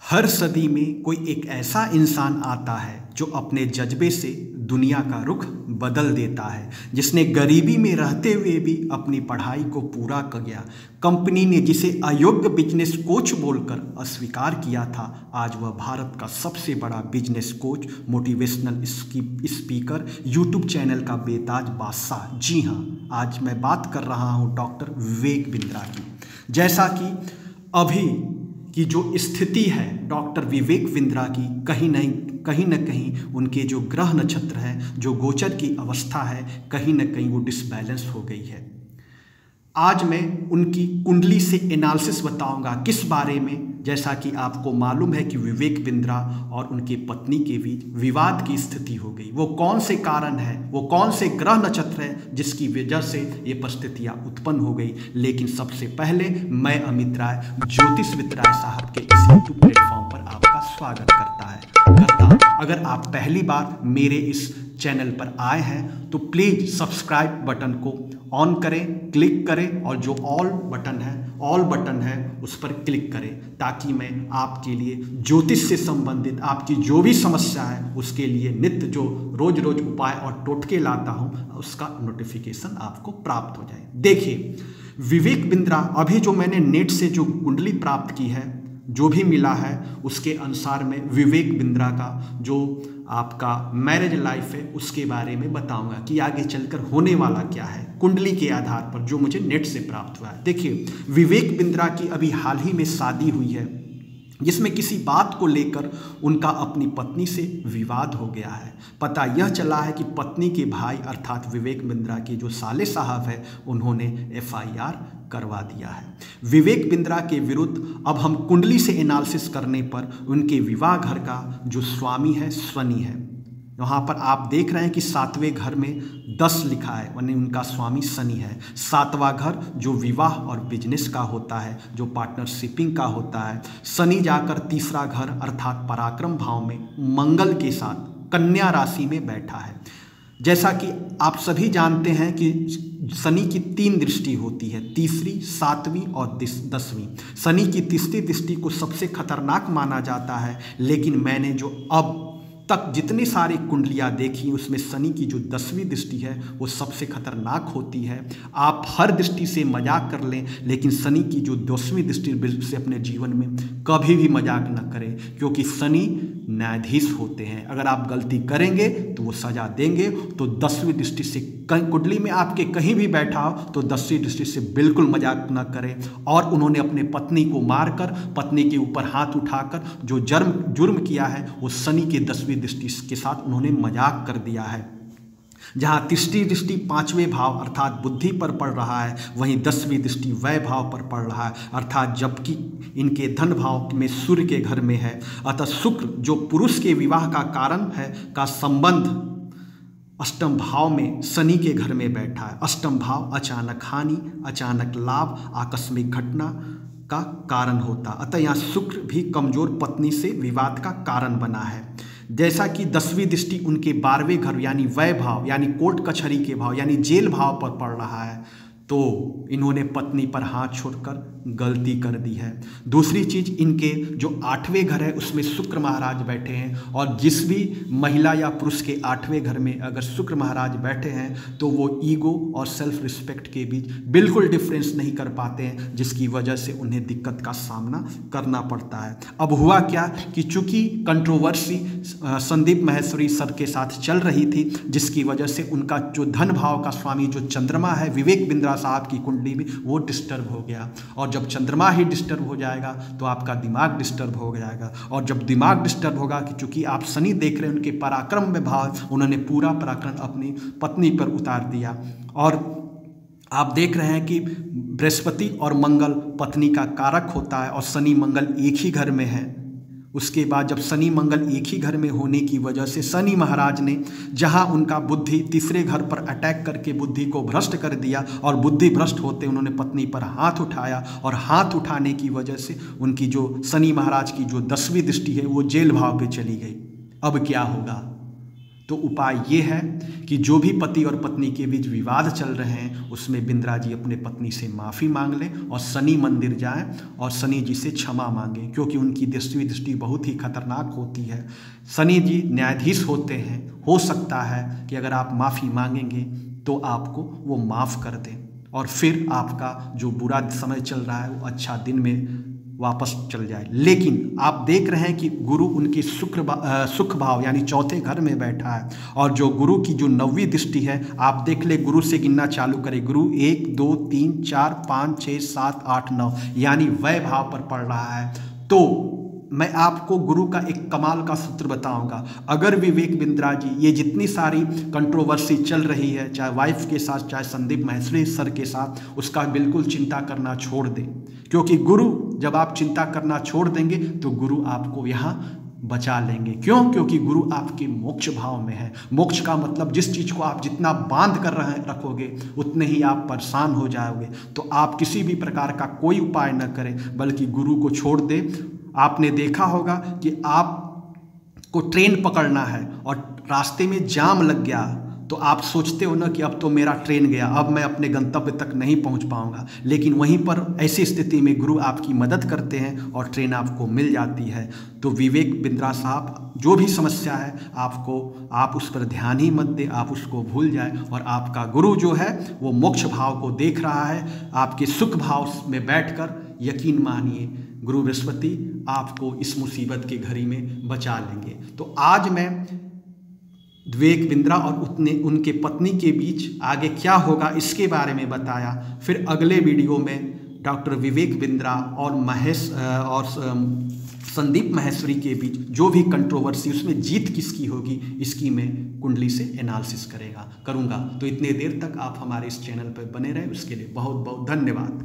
हर सदी में कोई एक ऐसा इंसान आता है जो अपने जज्बे से दुनिया का रुख बदल देता है, जिसने गरीबी में रहते हुए भी अपनी पढ़ाई को पूरा किया। कंपनी ने जिसे अयोग्य बिजनेस कोच बोलकर अस्वीकार किया था, आज वह भारत का सबसे बड़ा business coach, motivational speaker, YouTube channel का बेताज बादशाह। जी हाँ, आज मैं बात कर रहा हूँ डॉक्टर विवेक बिंद्रा की। जैसा कि अभी की जो स्थिति है डॉक्टर विवेक बिंद्रा की, कहीं न कहीं उनके जो ग्रह नक्षत्र हैं, जो गोचर की अवस्था है, कहीं न कहीं वो डिसबैलेंस हो गई है। आज मैं उनकी कुंडली से एनालिसिस बताऊंगा। किस बारे में? जैसा कि आपको मालूम है कि विवेक बिंद्रा और उनके पत्नी के बीच विवाद की स्थिति हो गई। वो कौन से कारण है, वो कौन से ग्रह नक्षत्र है जिसकी वजह से ये परिस्थितियाँ उत्पन्न हो गई। लेकिन सबसे पहले मैं अमित राय, ज्योतिष विद राय साहब के इस यूट्यूब प्लेटफॉर्म पर आपका स्वागत करता है। अगर आप पहली बार मेरे इस चैनल पर आए हैं तो प्लीज़ सब्सक्राइब बटन को ऑन करें, क्लिक करें और जो ऑल बटन है उस पर क्लिक करें, ताकि मैं आपके लिए ज्योतिष से संबंधित आपकी जो भी समस्या है उसके लिए नित्य जो रोज उपाय और टोटके लाता हूं, उसका नोटिफिकेशन आपको प्राप्त हो जाए। देखिए, विवेक बिंद्रा, अभी जो मैंने नेट से जो कुंडली प्राप्त की है, जो भी मिला है उसके अनुसार में विवेक बिंद्रा का जो आपका मैरिज लाइफ है उसके बारे में बताऊंगा कि आगे चलकर होने वाला क्या है, कुंडली के आधार पर जो मुझे नेट से प्राप्त हुआ है। देखिए, विवेक बिंद्रा की अभी हाल ही में शादी हुई है, जिसमें किसी बात को लेकर उनका अपनी पत्नी से विवाद हो गया है। पता यह चला है कि पत्नी के भाई अर्थात विवेक बिंद्रा के जो साले साहब है, उन्होंने FIR करवा दिया है विवेक बिंद्रा के विरुद्ध। अब हम कुंडली से एनालिसिस करने पर उनके विवाह घर का जो स्वामी है शनि है। वहाँ पर आप देख रहे हैं कि 7वें घर में 10 लिखा है, यानी उनका स्वामी शनि है। 7वां घर जो विवाह और बिजनेस का होता है, जो पार्टनरशिपिंग का होता है। शनि जाकर तीसरा घर अर्थात पराक्रम भाव में मंगल के साथ कन्या राशि में बैठा है। जैसा कि आप सभी जानते हैं कि शनि की 3 दृष्टि होती है, तीसरी, 7वीं और 10वीं। शनि की तीसरी दृष्टि को सबसे खतरनाक माना जाता है, लेकिन मैंने जो अब तक जितनी सारी कुंडलियाँ देखी उसमें शनि की जो 10वीं दृष्टि है वो सबसे खतरनाक होती है। आप हर दृष्टि से मजाक कर लें, लेकिन शनि की जो 10वीं दृष्टि से अपने जीवन में कभी भी मजाक न करें, क्योंकि शनि न्यायाधीश होते हैं। अगर आप गलती करेंगे तो वो सजा देंगे। तो 10वीं दृष्टि से कुंडली में आपके कहीं भी बैठा हो तो 10वीं दृष्टि से बिल्कुल मजाक न करें। और उन्होंने अपने पत्नी को मारकर, पत्नी के ऊपर हाथ उठाकर जो जुर्म किया है वो शनि के 10वीं दृष्टि के साथ उन्होंने मजाक कर दिया है। जहाँ तीसरी दृष्टि 5वें भाव अर्थात बुद्धि पर पड़ रहा है, वहीं 10वीं दृष्टि व्यय भाव पर पड़ रहा है, अर्थात जबकि इनके धन भाव में सूर्य के घर में है। अतः शुक्र जो पुरुष के विवाह का कारण है का संबंध अष्टम भाव में शनि के घर में बैठा है। अष्टम भाव अचानक हानि, अचानक लाभ, आकस्मिक घटना का कारण होता। अतः यहाँ शुक्र भी कमजोर पत्नी से विवाद का कारण बना है। जैसा कि 10वीं दृष्टि उनके 12वें घर यानी व्यय भाव यानी कोर्ट कचहरी के भाव यानी जेल भाव पर पड़ रहा है, तो इन्होंने पत्नी पर हाथ छोड़कर गलती कर दी है। दूसरी चीज़, इनके जो 8वें घर है उसमें शुक्र महाराज बैठे हैं, और जिस भी महिला या पुरुष के 8वें घर में अगर शुक्र महाराज बैठे हैं तो वो ईगो और सेल्फ रिस्पेक्ट के बीच बिल्कुल डिफरेंस नहीं कर पाते हैं, जिसकी वजह से उन्हें दिक्कत का सामना करना पड़ता है। अब हुआ क्या कि चूंकि कंट्रोवर्सी संदीप माहेश्वरी सर के साथ चल रही थी, जिसकी वजह से उनका जो धन भाव का स्वामी जो चंद्रमा है विवेक बिंद्रा साहब की कुंडली में वो डिस्टर्ब हो गया। और जब चंद्रमा ही डिस्टर्ब हो जाएगा तो आपका दिमाग डिस्टर्ब हो जाएगा, और जब दिमाग डिस्टर्ब होगा कि चूंकि आप शनि देख रहे हैं उनके पराक्रम में भाव, उन्होंने पूरा पराक्रम अपनी पत्नी पर उतार दिया। और आप देख रहे हैं कि बृहस्पति और मंगल पत्नी का कारक होता है, और शनि मंगल एक ही घर में है। उसके बाद जब शनि मंगल एक ही घर में होने की वजह से शनि महाराज ने जहां उनका बुद्धि तीसरे घर पर अटैक करके बुद्धि को भ्रष्ट कर दिया, और बुद्धि भ्रष्ट होते उन्होंने पत्नी पर हाथ उठाया, और हाथ उठाने की वजह से उनकी जो शनि महाराज की जो 10वीं दृष्टि है वो जेल भाव पे चली गई। अब क्या होगा? तो उपाय ये है कि जो भी पति और पत्नी के बीच विवाद चल रहे हैं उसमें बिंद्रा जी अपने पत्नी से माफ़ी मांग लें और शनि मंदिर जाएं और शनि जी से क्षमा मांगें, क्योंकि उनकी दृष्टि बहुत ही खतरनाक होती है। शनि जी न्यायाधीश होते हैं, हो सकता है कि अगर आप माफ़ी मांगेंगे तो आपको वो माफ़ कर दें और फिर आपका जो बुरा समय चल रहा है वो अच्छा दिन में वापस चल जाए। लेकिन आप देख रहे हैं कि गुरु उनकी सुख भाव यानी चौथे घर में बैठा है, और जो गुरु की जो 9वीं दृष्टि है, आप देख ले, गुरु से गिनना चालू करें, गुरु 1 2 3 4 5 6 7 8 9 यानी वय भाव पर पड़ रहा है। तो मैं आपको गुरु का एक कमाल का सूत्र बताऊंगा। अगर विवेक बिंद्रा जी ये जितनी सारी कंट्रोवर्सी चल रही है, चाहे वाइफ के साथ चाहे संदीप माहेश्वरी सर के साथ, उसका बिल्कुल चिंता करना छोड़ दें, क्योंकि गुरु जब आप चिंता करना छोड़ देंगे तो गुरु आपको यहाँ बचा लेंगे। क्यों? क्योंकि गुरु आपके मोक्ष भाव में है। मोक्ष का मतलब जिस चीज़ को आप जितना बांध कर रखोगे उतने ही आप परेशान हो जाओगे। तो आप किसी भी प्रकार का कोई उपाय न करें, बल्कि गुरु को छोड़ दें। आपने देखा होगा कि आपको ट्रेन पकड़ना है और रास्ते में जाम लग गया तो आप सोचते हो ना कि अब तो मेरा ट्रेन गया, अब मैं अपने गंतव्य तक नहीं पहुंच पाऊंगा। लेकिन वहीं पर ऐसी स्थिति में गुरु आपकी मदद करते हैं और ट्रेन आपको मिल जाती है। तो विवेक बिंद्रा साहब, जो भी समस्या है आप उस पर ध्यान ही मत दें, आप उसको भूल जाए, और आपका गुरु जो है वो मोक्ष भाव को देख रहा है। आपके सुख भाव में बैठकर यकीन मानिए गुरु बृहस्पति आपको इस मुसीबत की घड़ी में बचा लेंगे। तो आज मैं विवेक बिंद्रा और उनके पत्नी के बीच आगे क्या होगा इसके बारे में बताया। फिर अगले वीडियो में डॉक्टर विवेक बिंद्रा और संदीप माहेश्वरी के बीच जो भी कंट्रोवर्सी, उसमें जीत किसकी होगी, इसकी मैं कुंडली से एनालिसिस करूंगा। तो इतने देर तक आप हमारे इस चैनल पर बने रहे, उसके लिए बहुत बहुत धन्यवाद।